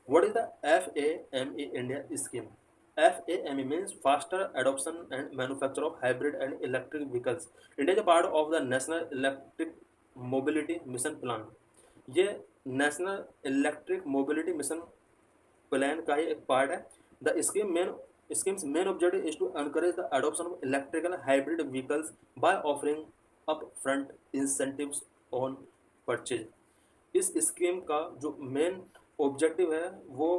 What is the FAME India scheme? FAME means faster adoption and manufacture of hybrid and electric vehicles. India is a part of the National Electric Mobility Mission Plan. ये national electric mobility mission plan का ही एक part है. The schemes main objective is to encourage the adoption of electrical hybrid vehicles by offering up front incentives on purchase. इस scheme का जो main objective है वो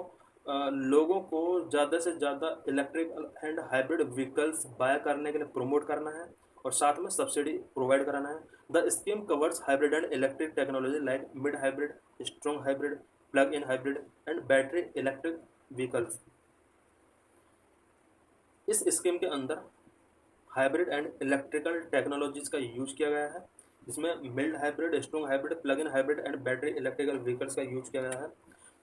लोगों को ज़्यादा से ज़्यादा electric and hybrid vehicles buy करने के लिए प्रमोट करना है और साथ में सब्सिडी प्रोवाइड कराना है. The scheme covers hybrid and electric technology like mid hybrid, strong hybrid, plug in hybrid and battery electric vehicles. इस स्कीम के अंदर हाइब्रिड एंड इलेक्ट्रिकल टेक्नोलॉजीज का यूज किया गया है, जिसमें mild hybrid, strong hybrid, plug in hybrid and battery electrical vehicles का use किया गया है.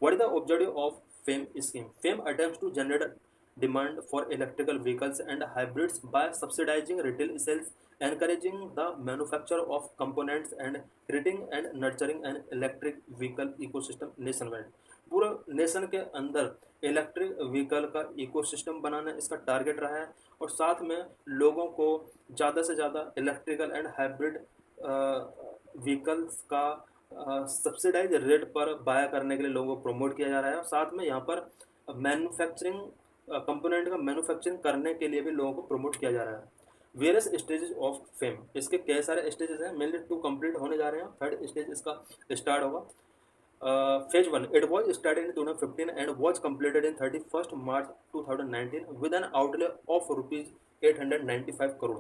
What is the objective of FAME scheme? FAME attempts to generate demand for electrical vehicles and hybrids by subsidizing retail sales, encouraging the manufacture of components and creating and nurturing an electric vehicle ecosystem nationwide. पूरा nation के अंदर electric vehicle का ecosystem बनाना इसका target रहा है और साथ में लोगों को ज़्यादा से ज़्यादा इलेक्ट्रिकल एंड हाइब्रिड व्हीकल्स का सब्सिडाइज रेट पर बाय करने के लिए लोगों को प्रमोट किया जा रहा है और साथ में यहाँ पर मैन्युफैक्चरिंग कंपोनेंट का मैन्युफैक्चरिंग करने के लिए भी लोगों को प्रमोट किया जा रहा है. वेरियस स्टेजेस ऑफ फेम, इसके कई सारे स्टेजेस हैं, मेनली 2 कंप्लीट होने जा रहे हैं. थर्ड स्टेज इसका स्टार्ट होगा. Phase 1 it was started in 2015 and was completed in 31 March 2019 with N outlay of ₹895 crore.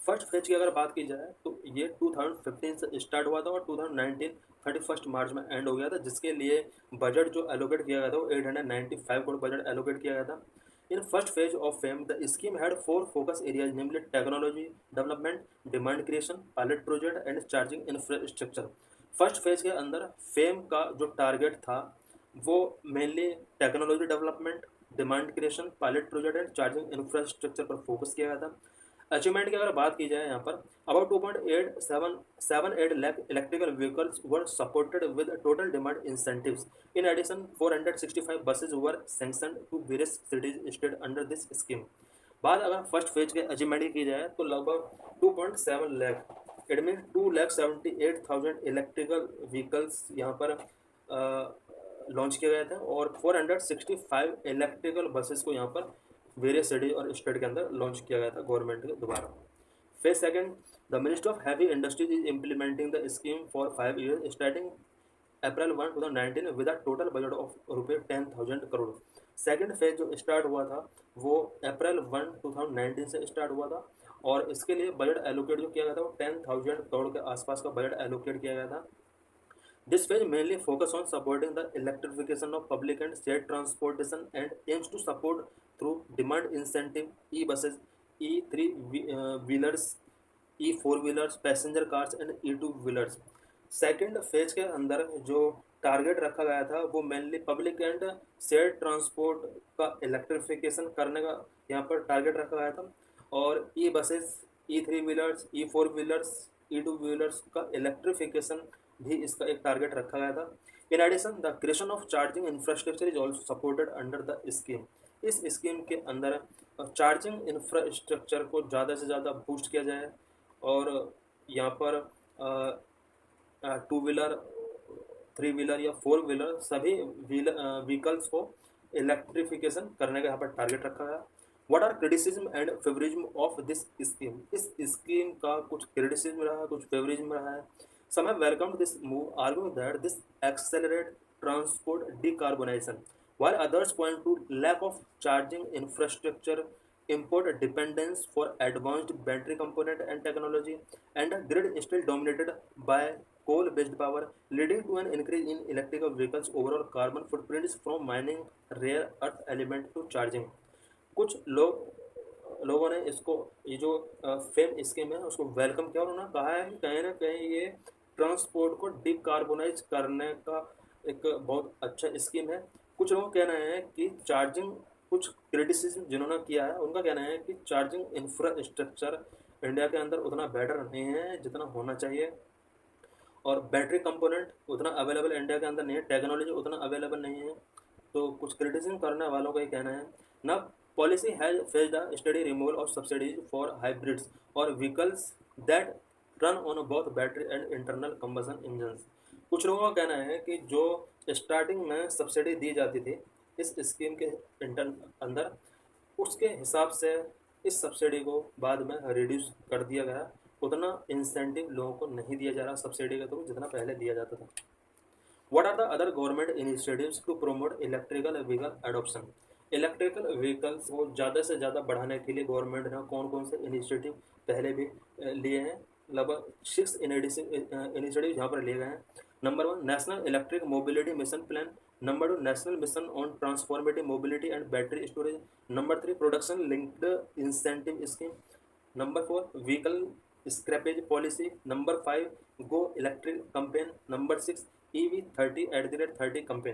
First phase की अगर बात की जाए तो ये 2015 से स्टार्ट हुआ था और 2019 31 मार्च में एंड हो गया था, जिसके लिए बजट जो एलोकेट किया गया था वो 895 करोड़ बजट एलोकेट किया गया था. In first phase of fame the scheme had 4 focus areas, namely technology development, demand creation, pilot project and charging infrastructure. First phase के अंदर फेम का जो टारगेट था वो mainly technology development, demand creation, pilot project and charging infrastructure पर focus किया गया था. अचीवमेंट की अगर बात की जाए यहाँ पर about 2.878 lakh electrical vehicles were supported with total demand incentives. In addition 465 buses were sanctioned to various cities state under this scheme. बात अगर फर्स्ट फेज के अचीवमेंट की जाए तो लगभग 2.7 lakh, it mean 2,78,000 electrical vehicles यहाँ पर लॉन्च किए गए थे और 465 इलेक्ट्रिकल बसेस को यहाँ पर वेरियस सिटी और स्टेट के अंदर लॉन्च किया गया था गवर्नमेंट के द्वारा. Phase second the ministry of heavy industries is implementing the scheme for 5 years starting April 1 2019 with a total budget of ₹10,000 crore. Second phase जो स्टार्ट हुआ था वो अप्रैल 1 2019 से स्टार्ट हुआ था और इसके लिए बजट एलोकेट जो किया गया था वो 10,000 करोड़ के आसपास का बजट एलोकेट किया गया था. This phase mainly focus on supporting the electrification of public and state transportation and aims to support through demand incentive e-buses, e3 wheelers, e4 wheelers, passenger cars and e2 wheelers. Second phase के अंदर जो target रखा गया था वो mainly public and share transport का electrification करने का यहाँ पर टारगेट रखा गया था और ई बसेस, ई3 व्हीलर्स, ई4 व्हीलर्स, ई2 व्हीलर्स का इलेक्ट्रिफिकेशन भी इसका एक टारगेट रखा गया था. In addition the creation of charging infrastructure is also supported under the scheme. इस स्कीम के अंदर चार्जिंग इंफ्रास्ट्रक्चर को ज़्यादा से ज़्यादा बूस्ट किया जाए और यहाँ पर 2 व्हीलर, 3 व्हीलर या 4 व्हीलर सभी व्हीकल्स को इलेक्ट्रिफिकेशन करने का यहाँ पर टारगेट रखा गया. What are criticism and favouritism of this scheme? इस स्कीम का कुछ क्रिटिसिज्म रहा है, कुछ फेवरिज्म रहा है. Some have welcomed this move, arguing that this accelerates transport decarbonization, while others point to lack of charging infrastructure, import dependence for advanced battery component and technology, and a grid still dominated by coal-based power, leading to an increase in electrical vehicles' overall carbon footprints from mining rare earth element to charging. कुछ लोगों ने इसको ये जो fame scheme है उसको welcome किया और उन्होंने कहा है कि कहीं ना कहीं ये ट्रांसपोर्ट को डिकार्बोनाइज करने का एक बहुत अच्छा स्कीम है. कुछ लोग कहना है कि चार्जिंग, कुछ क्रिटिसिज्म जिन्होंने किया है उनका कहना है कि चार्जिंग इंफ्रास्ट्रक्चर इंडिया के अंदर उतना बेटर नहीं है जितना होना चाहिए और बैटरी कंपोनेंट उतना अवेलेबल इंडिया के अंदर नहीं है, टेक्नोलॉजी उतना अवेलेबल नहीं है कुछ क्रिटिसिज्म करने वालों का ये कहना है ना, policy has faced a steady removal of subsidies for hybrids और vehicles that run on both battery and internal combustion engines. कुछ लोगों का कहना है कि जो स्टार्टिंग में सब्सिडी दी जाती थी इस स्कीम के अंदर, उसके हिसाब से इस सब्सिडी को बाद में रिड्यूस कर दिया गया। उतना इंसेंटिव लोगों को नहीं दिया जा रहा सब्सिडी के थ्रू जितना पहले दिया जाता था। What are the other government initiatives to promote electrical vehicle adoption? Electrical vehicles को ज़्यादा से ज़्यादा बढ़ाने के लिए गवर्नमेंट ने कौन कौन से इनिशिएटिव पहले भी लिए हैं? लगभग 6 इनिशिएटिव यहाँ पर लिए गए हैं। Number 1, national electric mobility mission plan. Number 2, national mission on transformative mobility and battery storage. Number 3, production linked incentive scheme. Number 4, vehicle scrappage policy. Number 5, go electric campaign. Number 6, EV30 @ 30 campaign.